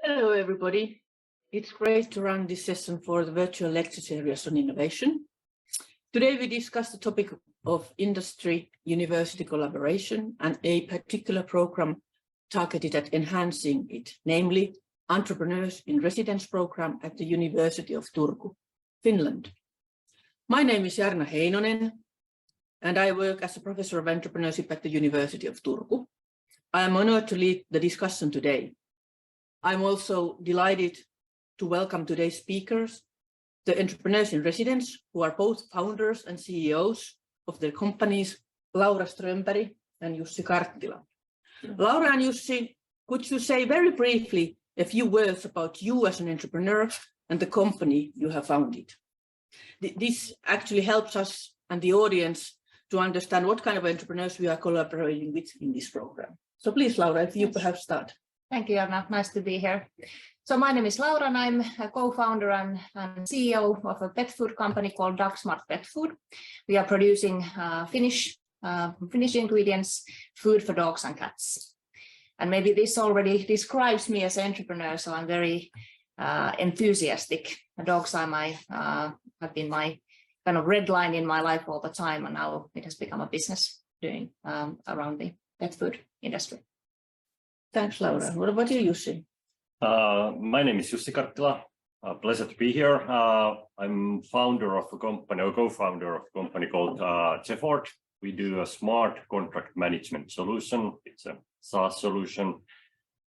Hello, everybody. It's great to run this session for the virtual lecture series on innovation. Today, we discuss the topic of industry-university collaboration and a particular program targeted at enhancing it, namely Entrepreneurs in Residence program at the University of Turku, Finland. My name is Jarna Heinonen, and I work as a professor of entrepreneurship at the University of Turku. I am honored to lead the discussion today. I'm also delighted to welcome today's speakers, the entrepreneurs in residence, who are both founders and CEOs of their companies, Laura Strömberg and Jussi Karttila. Laura and Jussi, could you say very briefly a few words about you as an entrepreneur and the company you have founded? This actually helps us and the audience to understand what kind of entrepreneurs we are collaborating with in this program. So please, Laura, if you perhaps start. Thank you, Jarna. Nice to be here. So my name is Laura, and I'm a co-founder and CEO of a pet food company called Dagsmark Petfood. We are producing Finnish ingredients, food for dogs and cats. And maybe this already describes me as an entrepreneur, so I'm very enthusiastic. Dogs are have been my kind of red line in my life all the time, and now it has become a business doing around the pet food industry. Thanks, Laura. What about you, Jussi? My name is Jussi Karttila. Pleasure to be here. I'm founder of a company, or co-founder of a company called Zefort. We do a smart contract management solution. It's a SaaS solution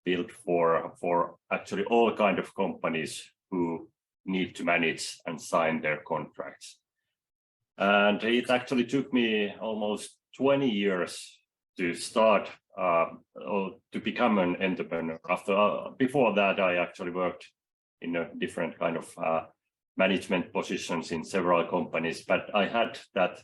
built for actually all kind of companies who need to manage and sign their contracts. And it actually took me almost 20 years to start or to become an entrepreneur. Before that, I actually worked in a different kind of management positions in several companies, but I had that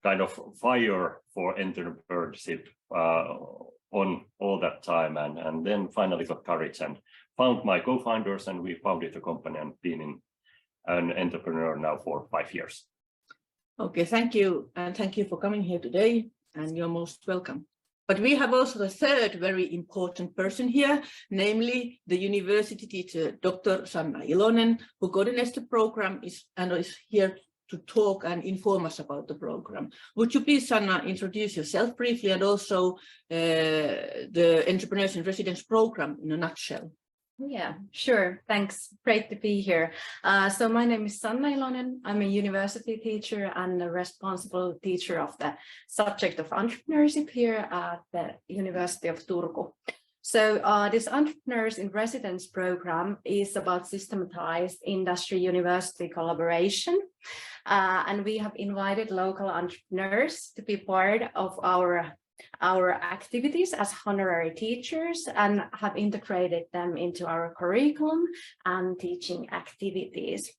kind of fire for entrepreneurship on all that time, and then finally got courage and found my co-founders, and we founded the company and been an entrepreneur now for 5 years. Okay, thank you, and thank you for coming here today, and you're most welcome. But we have also a third very important person here, namely the university teacher, Dr. Sanna Ilonen, who coordinates the program and is here to talk and inform us about the program. Would you please, Sanna, introduce yourself briefly and also the Entrepreneurs in Residence program in a nutshell? Yeah, sure. Thanks. Great to be here. So my name is Sanna Ilonen. I'm a university teacher and a responsible teacher of the subject of entrepreneurship here at the University of Turku. So this Entrepreneurs in Residence program is about systematized industry-university collaboration. And we have invited local entrepreneurs to be part of our activities as honorary teachers and have integrated them into our curriculum and teaching activities.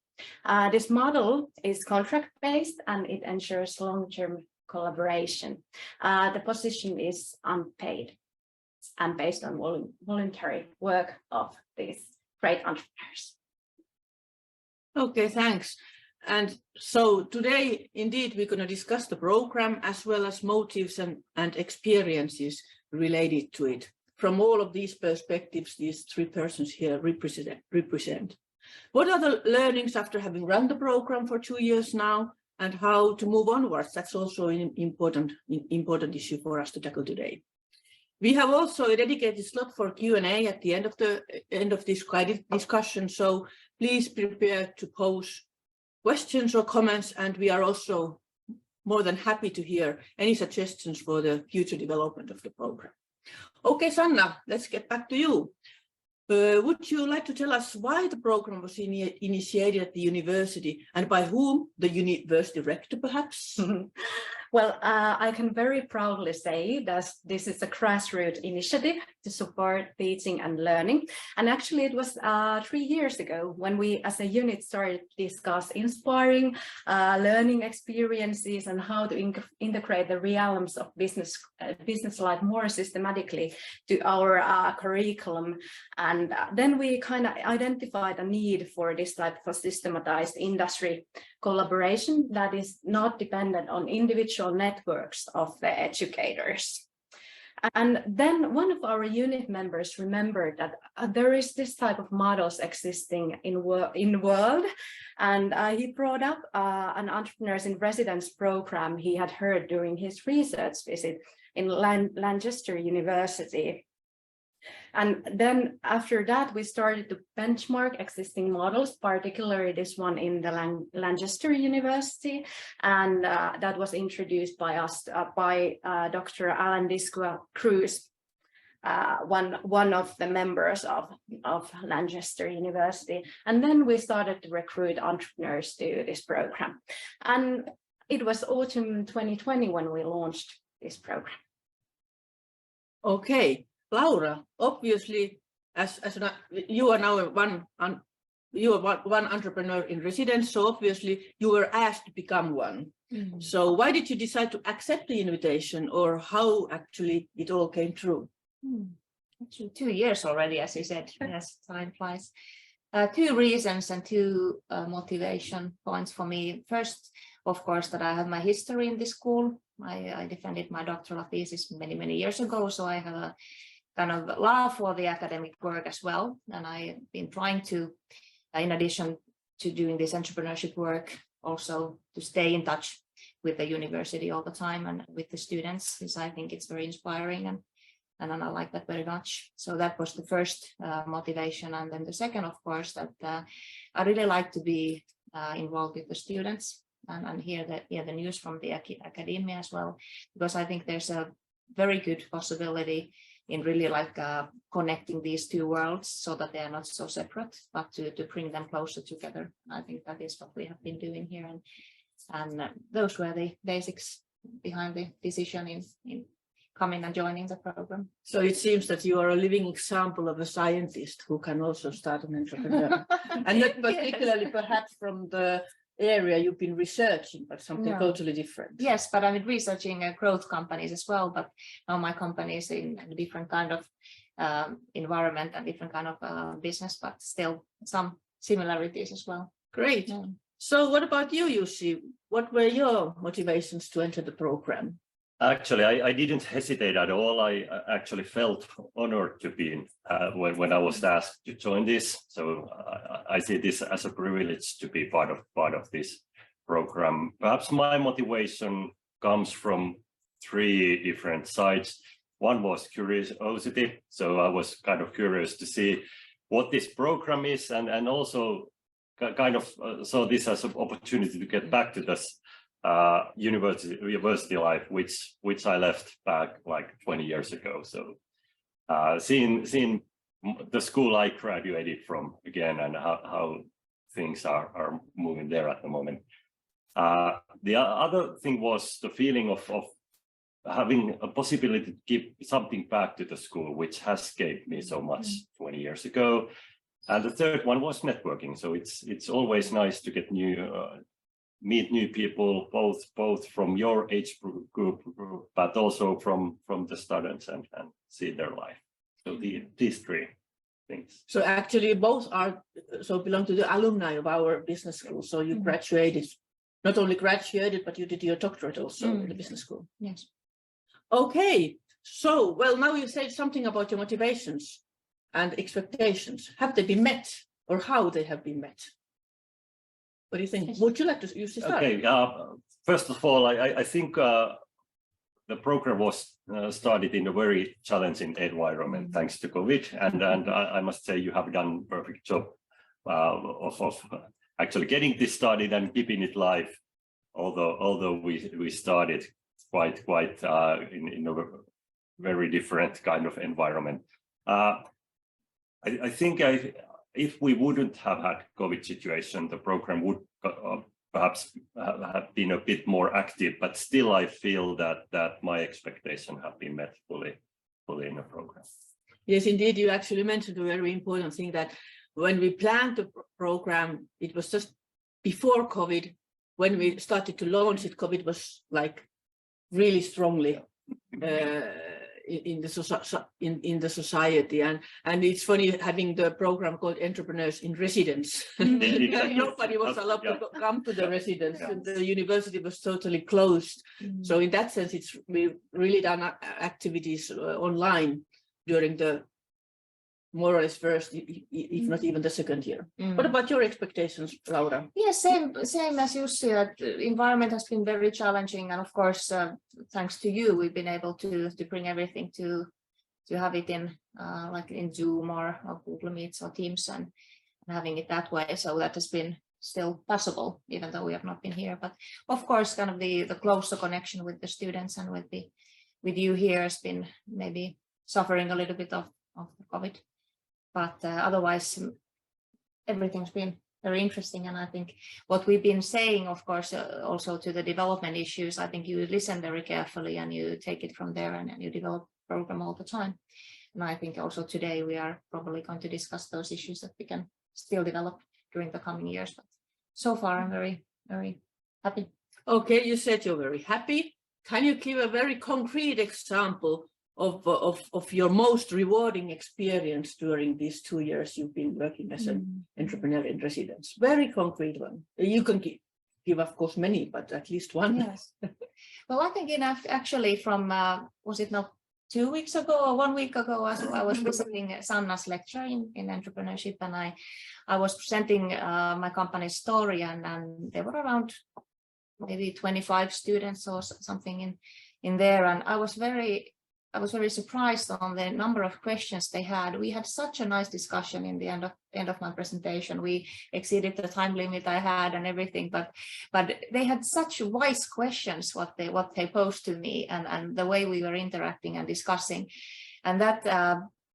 This model is contract-based and it ensures long-term collaboration. The position is unpaid and based on voluntary work of these great entrepreneurs. Okay, thanks. And so today, indeed, we're going to discuss the program as well as motives and experiences related to it. From all of these perspectives, these three persons here represent. What are the learnings after having run the program for 2 years now, and how to move onwards? That's also an important issue for us to tackle today. We have also a dedicated slot for Q&A at the end of this guided discussion, so please prepare to pose questions or comments, and we are also more than happy to hear any suggestions for the future development of the program. Okay, Sanna, let's get back to you. Would you like to tell us why the program was initiated at the university and by whom? The university rector, perhaps? Well, I can very proudly say that this is a grassroots initiative to support teaching and learning. And actually, it was 3 years ago when we as a unit started to discuss inspiring learning experiences and how to integrate the realms of business life more systematically to our curriculum. And then we kind of identified a need for this type of systematized industry collaboration that is not dependent on individual networks of the educators. And then one of our unit members remembered that there is this type of models existing in the world, and he brought up an entrepreneurs in residence program he had heard during his research visit in Lancaster University. And then after that, we started to benchmark existing models, particularly this one in the Lancaster University. And that was introduced by us, by Dr. Alan Cruz, one of the members of Lancaster University. And then we started to recruit entrepreneurs to this program. And it was autumn 2020 when we launched this program. Okay. Laura, obviously, as you are now one entrepreneur in residence, so obviously you were asked to become one. Mm-hmm. So why did you decide to accept the invitation, or how actually it all came true? Actually, 2 years already, as you said. Yes, time flies. 2 reasons and 2 motivation points for me. First, of course, that I have my history in this school. I defended my doctoral thesis many years ago, so I have a kind of love for the academic work as well. And I've been trying to, in addition to doing this entrepreneurship work, also to stay in touch with the university all the time and with the students, because I think it's very inspiring, and I like that very much. So that was the first motivation. And then the second, of course, that I really like to be involved with the students and hear the news from the academia as well, because I think there's a very good possibility in really like connecting these 2 worlds so that they are not so separate, but to bring them closer together. I think that is what we have been doing here. And those were the basics behind the decision in coming and joining the program. So it seems that you are a living example of a scientist who can also start an entrepreneur. And not particularly perhaps from the area you've been researching, but something totally different. Yes, but I'm researching growth companies as well, but now my company is in a different kind of environment and different kind of business, but still some similarities as well. Great. Yeah. So what about you, Jussi? What were your motivations to enter the program? Actually, I didn't hesitate at all. I actually felt honored to be in when I was asked to join this. So I see this as a privilege to be part of this program. Perhaps my motivation comes from 3 different sides. One was curiosity. So I was kind of curious to see what this program is, and also kind of saw this as an opportunity to get back to this university life, which I left back like 20 years ago. So seeing the school I graduated from again, and how things are moving there at the moment. The other thing was the feeling of having a possibility to give something back to the school, which has gave me so much 20 years ago. And the third one was networking. So it's always nice to get meet new people, both from your age group, but also from the students, and see their life. So these 3 things. So actually both belong to the alumni of our business school. So you graduated, not only graduated, but you did your doctorate also in the business school. Yes. Okay. So, well, now you said something about your motivations and expectations. Have they been met, or how they have been met? What do you think? Would you like to use this? Okay. First of all, I think the program was started in a very challenging environment, thanks to COVID, and I must say you have done a perfect job of actually getting this started and keeping it live. Although we started quite in a very different kind of environment. I think if we wouldn't have had COVID situation, the program would perhaps have been a bit more active, but still I feel that my expectations have been met fully in the program. Yes, indeed. You actually mentioned a very important thing, that when we planned the program, it was just before COVID. When we started to launch it, COVID was like really strongly in the society, and it's funny having the program called Entrepreneurs in Residence. Nobody was allowed to come to the residence. Yeah. The university was totally closed. So in that sense, we've really done activities online during the more or less first, if not even the second year. What about your expectations, Laura? Yeah, same as Jussi. That the environment has been very challenging, and of course, thanks to you, we've been able to bring everything to have it in like in Zoom or Google Meets or Teams and having it that way. So that has been still possible, even though we have not been here. But of course, kind of the closer connection with the students and with you here has been maybe suffering a little bit of the COVID. But otherwise, everything's been very interesting. And I think what we've been saying, of course, also to the development issues, I think you listen very carefully and you take it from there and you develop program all the time. And I think also today we are probably going to discuss those issues that we can still develop during the coming years. But so far, I'm very, very happy. Okay, you said you're very happy. Can you give a very concrete example of your most rewarding experience during these 2 years you've been working as an entrepreneur in residence? Very concrete one. You can give of course many, but at least one. Yes. Well, I think actually from was it not 2 weeks ago or 1 week ago, I was visiting Sanna's lecture in entrepreneurship, and I was presenting my company's story, and there were around maybe 25 students or something in there, and I was very surprised on the number of questions they had. We had such a nice discussion in the end of my presentation. We exceeded the time limit I had and everything, but they had such wise questions what they posed to me, and the way we were interacting and discussing, and that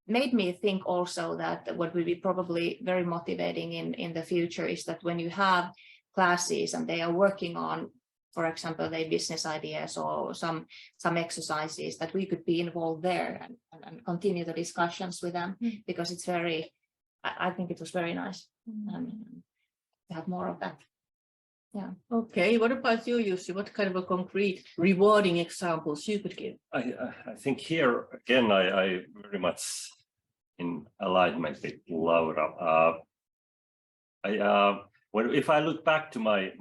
made me think also that what will be probably very motivating in the future is that when you have classes and they are working on, for example, their business ideas or some exercises, that we could be involved there and continue the discussions with them, because it's I think it was very nice to have more of that. Yeah. Okay, what about you, Jussi? What kind of a concrete, rewarding examples you could give? I think here again, I very much in alignment with Laura. If I look back to my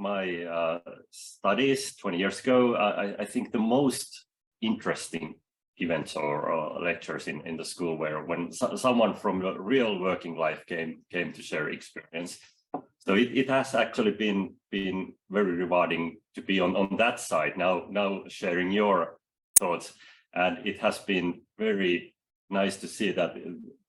studies 20 years ago, I think the most interesting events or lectures in the school were when someone from the real working life came to share experience. So it has actually been very rewarding to be on that side now sharing your thoughts, and it has been very nice to see that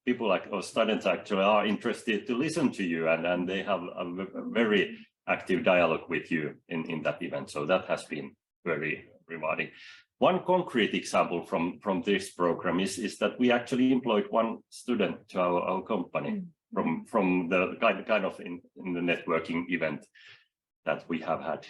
people like our students actually are interested to listen to you, and they have a very active dialogue with you in that event. So that has been very rewarding. One concrete example from this program is that we actually employed one student to our company from the kind of in the networking event that we have had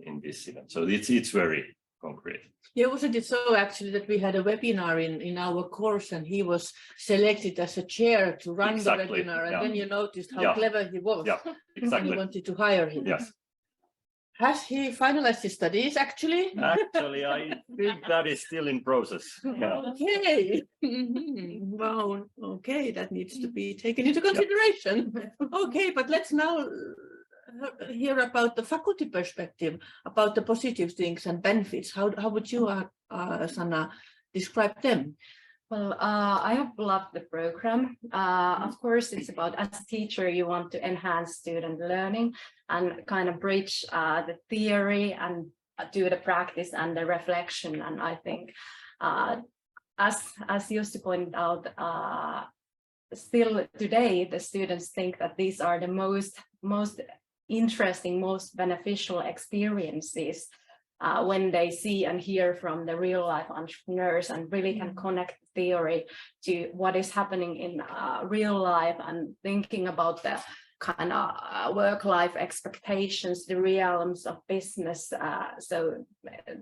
in this event. So it's very concrete. Yeah, wasn't it so actually that we had a webinar in our course, and he was selected as a chair to run the webinar, and then you noticed how clever he was. Yeah, exactly. And you wanted to hire him. Yes. Has he finalized his studies actually? Actually, I think that is still in process. Yeah. Okay. Wow. Okay, that needs to be taken into consideration. Okay, but let's now hear about the faculty perspective, about the positive things and benefits. How would you, Sanna, describe them? Well, I have loved the program. Of course, it's about, as a teacher, you want to enhance student learning and kind of bridge the theory and do the practice and the reflection. And I think, as Jussi pointed out, still today, the students think that these are the most interesting, most beneficial experiences when they see and hear from the real life entrepreneurs and really can connect theory to what is happening in real life and thinking about the kind of work-life expectations, the realms of business. So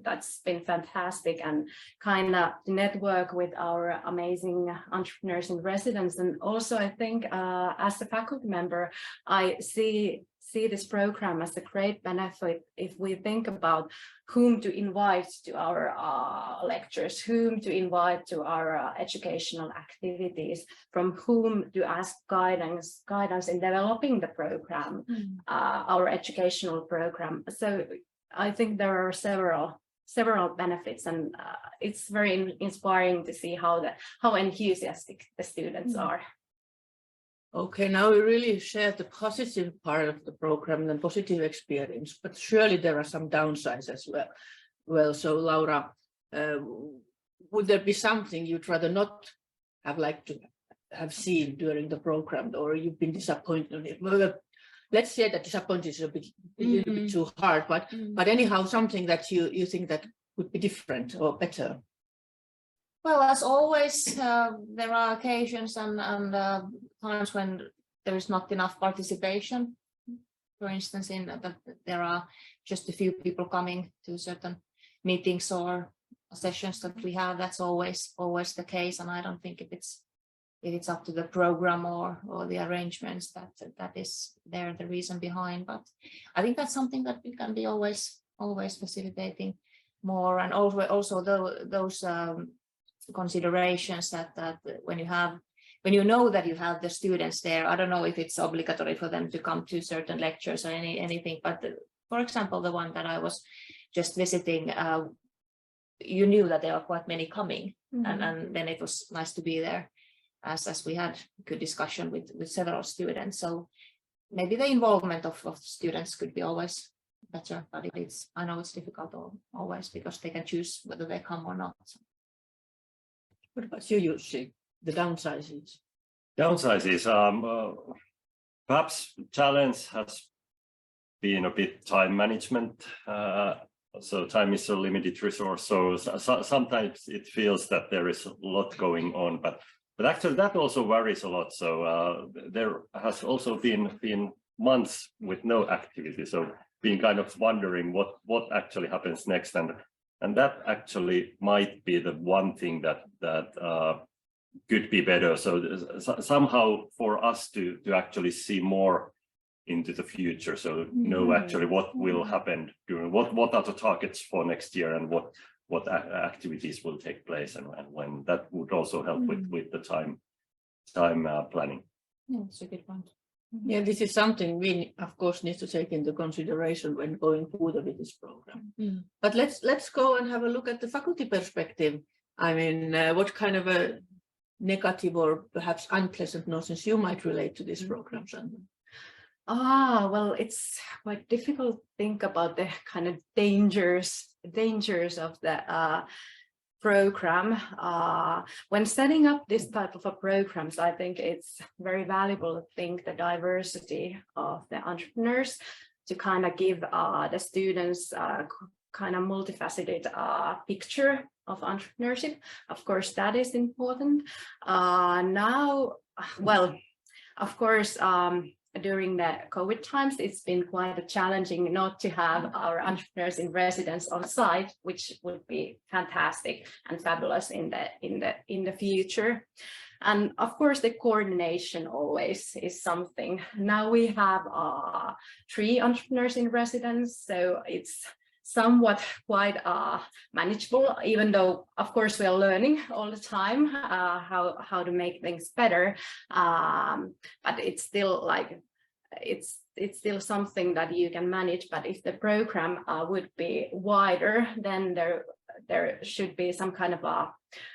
that's been fantastic, and kind of network with our amazing entrepreneurs in residence. And also I think as a faculty member, I see see this program as a great benefit if we think about whom to invite to our lectures, whom to invite to our educational activities, from whom to ask guidance in developing the program, our educational program. So I think there are several benefits, and it's very inspiring to see how enthusiastic the students are. Okay, now we really shared the positive part of the program, the positive experience, but surely there are some downsides as well. Well, so Laura, would there be something you'd rather not have liked to have seen during the program, or you've been disappointed? Well, let's say that disappointed is a little bit too hard, but anyhow, something that you think that would be different or better. Well, as always, there are occasions and times when there is not enough participation. For instance, in that there are just a few people coming to certain meetings or sessions that we have. That's always the case, and I don't think if it's up to the program or the arrangements that is there the reason behind. But I think that's something that we can be always facilitating more, and also those considerations that when you know that you have the students there, I don't know if it's obligatory for them to come to certain lectures or anything, but for example, the one that I was just visiting, you knew that there are quite many coming, and then it was nice to be there as we had good discussion with several students. So maybe the involvement of students could be always better, but I know it's difficult always because they can choose whether they come or not. What about you, Jussi? The downsides? Perhaps challenge has been a bit time management. So time is a limited resource. So sometimes it feels that there is a lot going on, but actually that also varies a lot. So there has also been months with no activity. So being kind of wondering what actually happens next, and that actually might be the one thing that could be better. So somehow for us to actually see more into the future, so know actually what will happen during what are the targets for next year, and what activities will take place, and when. That would also help with the time planning. Yeah, that's a good point. Yeah, this is something we, of course, need to take into consideration when going further with this program. But let's go and have a look at the faculty perspective. I mean, what kind of a negative or perhaps unpleasant notions you might relate to this program, Sanna? Well, it's quite difficult to think about the kind of dangers of the program. When setting up this type of a programs, I think it's very valuable to think the diversity of the entrepreneurs, to kind of give the students kind of multifaceted picture of entrepreneurship. Of course, that is important. Now, well, of course, during the COVID times, it's been quite challenging not to have our entrepreneurs in residence on site, which would be fantastic and fabulous in the future. And of course, the coordination always is something. Now we have 3 entrepreneurs in residence, so it's somewhat quite manageable, even though of course we are learning all the time how to make things better, but it's still like it's still something that you can manage. But if the program would be wider, then there should be some kind of a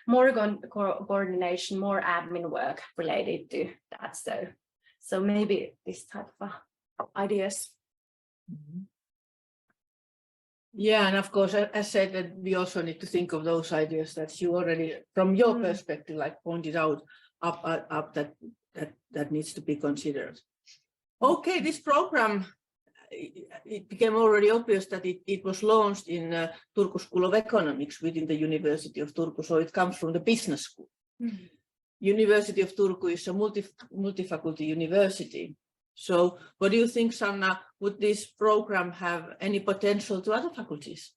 more coordination, more admin work related to that. So maybe this type of ideas. Yeah, and of course, as said, that we also need to think of those ideas that you already, from your perspective, like pointed out, up that needs to be considered. Okay, this program, it became already obvious that it was launched in Turku School of Economics within the University of Turku, so it comes from the business school. University of Turku is a multi-faculty university. So what do you think, Sanna, would this program have any potential to other faculties?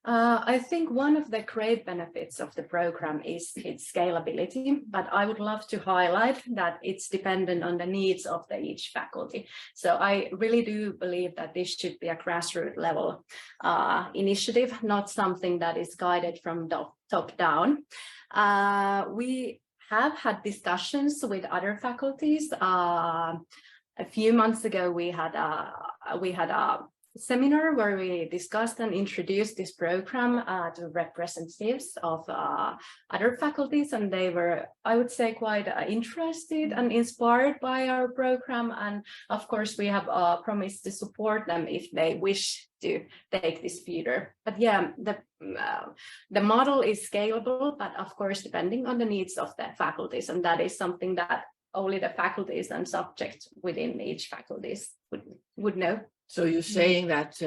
I think one of the great benefits of the program is its scalability, but I would love to highlight that it's dependent on the needs of each faculty. So I really do believe that this should be a grassroots level initiative, not something that is guided from the top down. We have had discussions with other faculties. A few months ago, we had a seminar where we discussed and introduced this program to representatives of other faculties, and they were, I would say, quite interested and inspired by our program. And of course, we have promised to support them if they wish to take this further. But yeah, the model is scalable, but of course, depending on the needs of the faculties, and that is something that only the faculties and subjects within each faculties would know. So you're saying that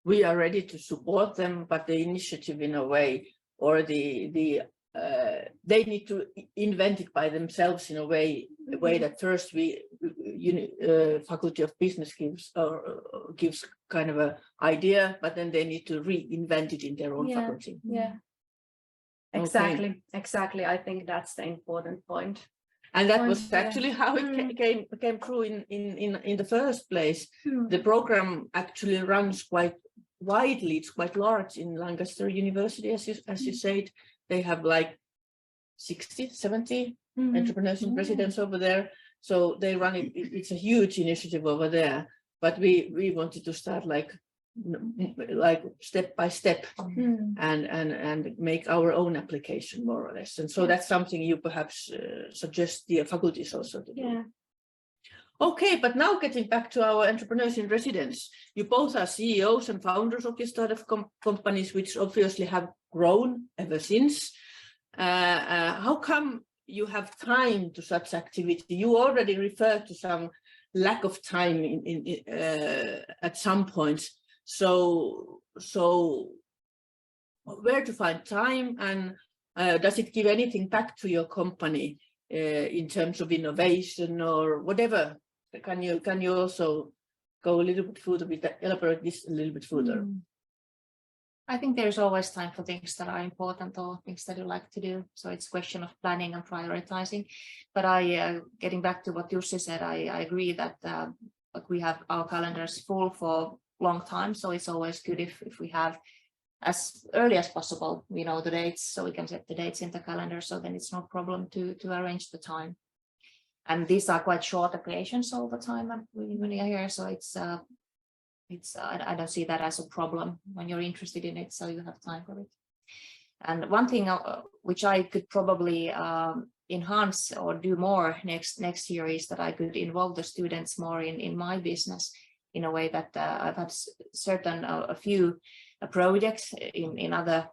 we are ready to support them, but the initiative in a way, or they need to invent it by themselves in a way that first Faculty of Business gives kind of an idea, but then they need to reinvent it in their own faculty. Yeah, exactly. I think that's the important point. And that was actually how it came true in the first place. The program actually runs quite widely. It's quite large in Lancaster University, as you said. They have like 60, 70 entrepreneurs and residents over there. So they run it. It's a huge initiative over there. But we wanted to start like step by step and make our own application more or less. And so that's something you perhaps suggest the faculties also to do. Okay, but now getting back to our entrepreneurs in residence, you both are CEOs and founders of your startup companies, which obviously have grown ever since. How come you have time to such activity? You already referred to some lack of time at some points. So where to find time, and does it give anything back to your company in terms of innovation or whatever? Can you also go a little bit further with that, elaborate this a little bit further? I think there's always time for things that are important or things that you like to do. So it's a question of planning and prioritizing. But getting back to what Jussi said, I agree that we have our calendars full for long time, so it's always good if we have as early as possible, we know the dates, so we can set the dates in the calendar, so then it's no problem to arrange the time. And these are quite short occasions all the time when you're here, so I don't see that as a problem when you're interested in it, so you have time for it. And one thing which I could probably enhance or do more next year is that I could involve the students more in my business, in a way that I've had a few projects in other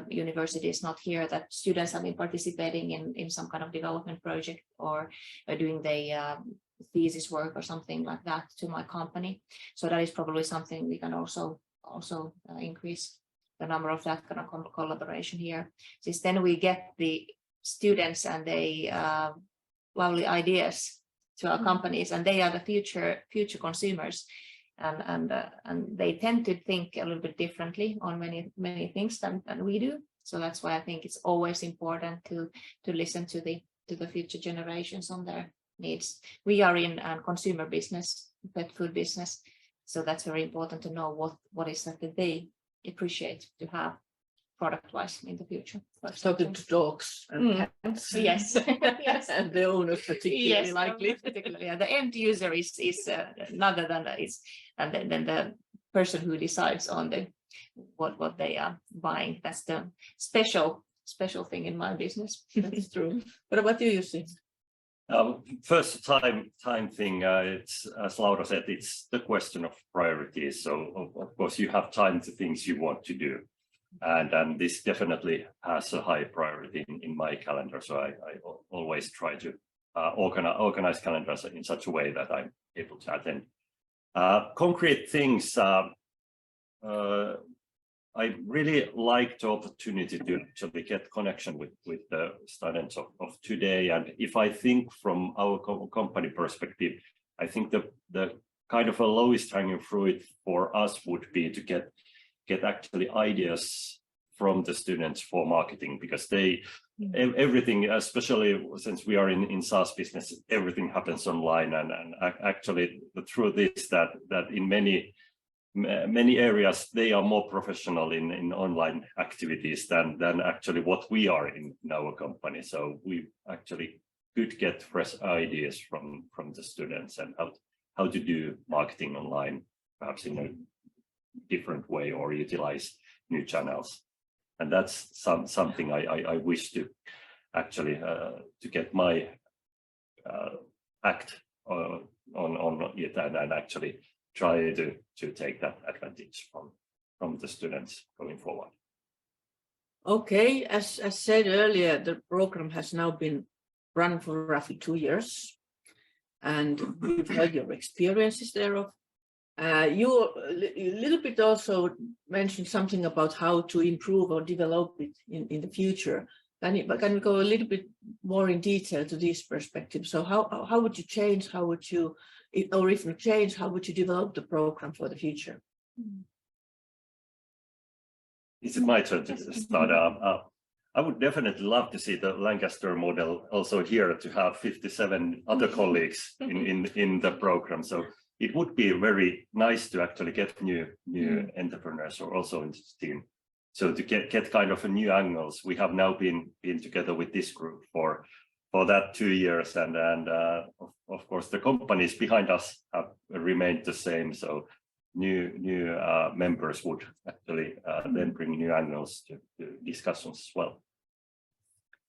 universities, not here, that students have been participating in some kind of development project or doing the thesis work or something like that to my company. So that is probably something we can also increase the number of that kind of collaboration here. Since then we get the students and the lovely ideas to our companies, and they are the future consumers, and they tend to think a little bit differently on many things than we do. So that's why I think it's always important to listen to the future generations on their needs. We are in consumer business, pet food business, so that's very important to know what is that they appreciate to have product-wise in the future. Talking to dogs and cats. Yes. Yes. And the owners particularly likely. Particularly, yeah. The end user is another than that is, and then the person who decides on what they are buying. That's the special thing in my business. That's true. What about you, Jussi? First time thing, it's, as Laura said, it's the question of priorities. So of course you have time to things you want to do. And this definitely has a high priority in my calendar. So I always try to organize calendars in such a way that I'm able to attend. Concrete things, I really like the opportunity to actually get connection with the students of today. And if I think from our company perspective, I think the kind of a lowest hanging fruit for us would be to get get actually ideas from the students for marketing, because they everything, especially since we are in SaaS business, everything happens online, and actually the truth is that in many areas they are more professional in online activities than actually what we are in our company. So we actually could get fresh ideas from the students and how to do marketing online, perhaps in a different way, or utilize new channels. And that's something I wish to actually to get my act on it, and actually try to take that advantage from the students going forward. Okay, as said earlier, the program has now been run for roughly 2 years, and we've heard your experiences thereof. You a little bit also mentioned something about how to improve or develop it in the future. Can you go a little bit more in detail to these perspectives? So how would you change? How would you, or if you change, how would you develop the program for the future? Is it my turn to start? I would definitely love to see the Lancaster model also here, to have 57 other colleagues in the program. So it would be very nice to actually get new entrepreneurs or also in this team. So to get kind of a new angles. We have now been together with this group for that 2 years, and of course the companies behind us have remained the same. So new members would actually then bring new angles to discussions as well.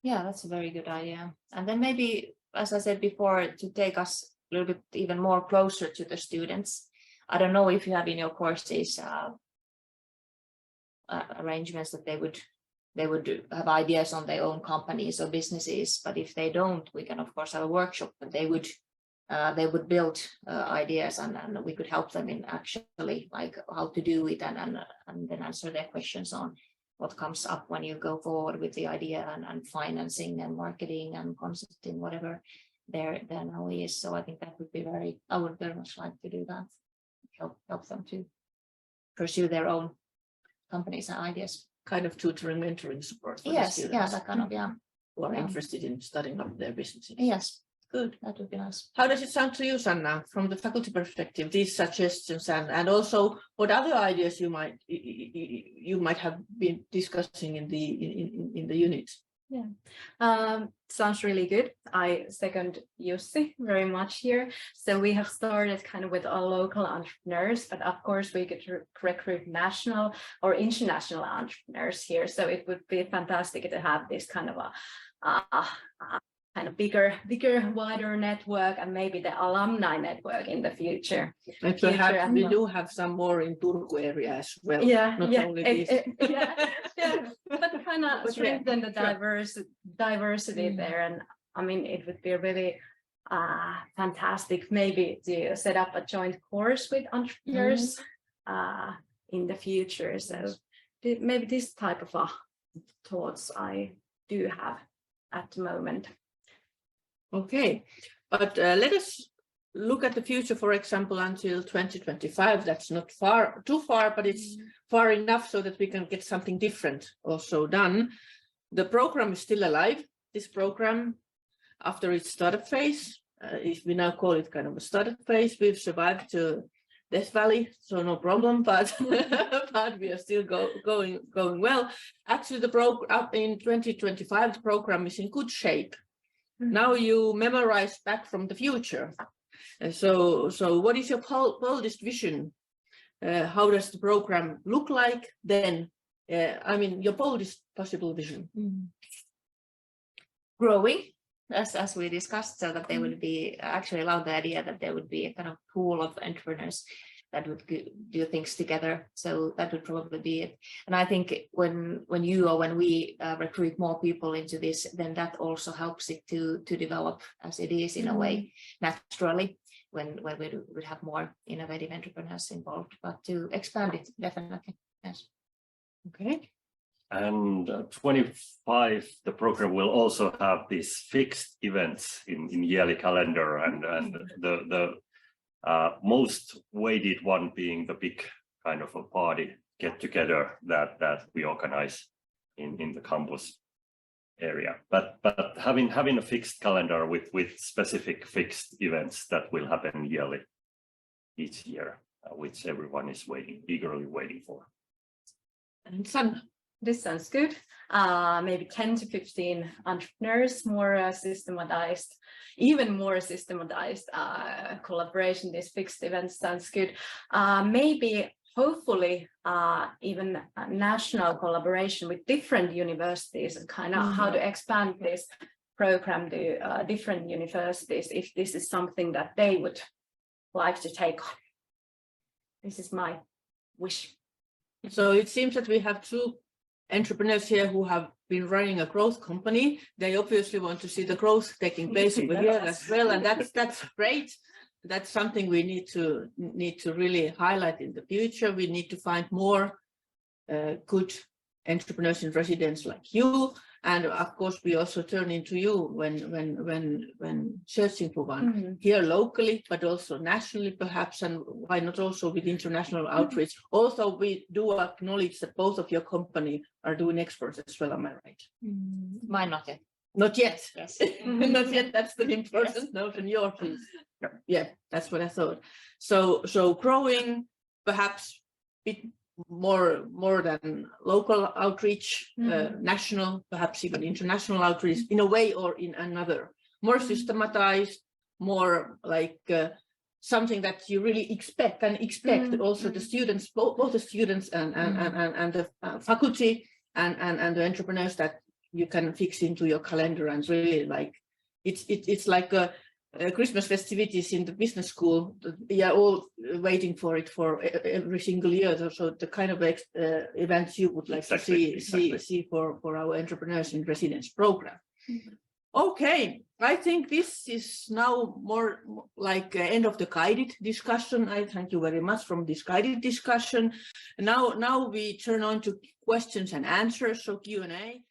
Yeah, that's a very good idea. And then maybe, as I said before, to take us a little bit even more closer to the students. I don't know if you have in your courses arrangements that they would have ideas on their own companies or businesses, but if they don't, we can of course have a workshop that they would build ideas, and we could help them in actually like how to do it, and then answer their questions on what comes up when you go forward with the idea, and financing and marketing and consulting, whatever there now is. So I think that would be I would very much like to do that, help them to pursue their own companies and ideas. Kind of tutoring, mentoring support for Yes, the students. yeah, that kind of, yeah. Who are interested in starting up their businesses. Yes, good. That would be nice. How does it sound to you, Sanna, from the faculty perspective, these suggestions, and also what other ideas you might have been discussing in the unit? Yeah, sounds really good. I second Jussi very much here. So we have started kind of with our local entrepreneurs, but of course we could recruit national or international entrepreneurs here. So it would be fantastic to have this kind of a kind of bigger, wider network, and maybe the alumni network in the future. And perhaps we do have some more in Turku area as well. Yeah, not yeah, only this. but kind of strengthen the diversity there. And I mean, it would be really fantastic maybe to set up a joint course with entrepreneurs in the future. So maybe this type of thoughts I do have at the moment. Okay, but let us look at the future, for example, until 2025. That's not too far, but it's far enough so that we can get something different also done. The program is still alive. This program, after its startup phase, if we now call it kind of a startup phase, we've survived to Death Valley, so no problem, but but we are still going well. Actually, the program in 2025, the program is in good shape. Now you memorize back from the future. So what is your boldest vision? How does the program look like then? I mean, your boldest possible vision. Growing, as we discussed, so that they would be actually allowed the idea that there would be a kind of pool of entrepreneurs that would do things together. So that would probably be it. And I think when we recruit more people into this, then that also helps it to develop as it is in a way naturally when we would have more innovative entrepreneurs involved, but to expand it, definitely. Yes. Okay. And 25, the program will also have these fixed events in yearly calendar, and the most weighted one being the big kind of a party get together that we organize in the campus area. But having a fixed calendar with specific fixed events that will happen yearly each year, which everyone is eagerly waiting for. And Sanna. This sounds good. Maybe 10 to 15 entrepreneurs, more systematized, even more systematized collaboration. These fixed events sounds good. Maybe, hopefully, even a national collaboration with different universities and kind of how to expand this program to different universities if this is something that they would like to take on. This is my wish. So it seems that we have two entrepreneurs here who have been running a growth company. They obviously want to see the growth taking place over here as well, and that's great. That's something we need to really highlight in the future. We need to find more good entrepreneurs in residence like you, and of course we also turn into you when searching for one here locally, but also nationally perhaps, and why not also with international outreach. Also, we do acknowledge that both of your company are doing exports as well. Am I right? Why not yet? Not yet. Yes. Not yet. That's the important note in your piece. Yeah, that's what I thought. So growing, perhaps bit more than local outreach, national, perhaps even international outreach in a way or in another. More systematized, more like something that you really expect also the students, both the students and the faculty and the entrepreneurs, that you can fix into your calendar and really like it's like a Christmas festivities in the business school. Yeah, all waiting for it for every single year. So the kind of events you would like to see for our entrepreneurs in residence program. Okay, I think this is now more like end of the guided discussion. I thank you very much from this guided discussion. Now we turn on to questions and answers, so Q&A.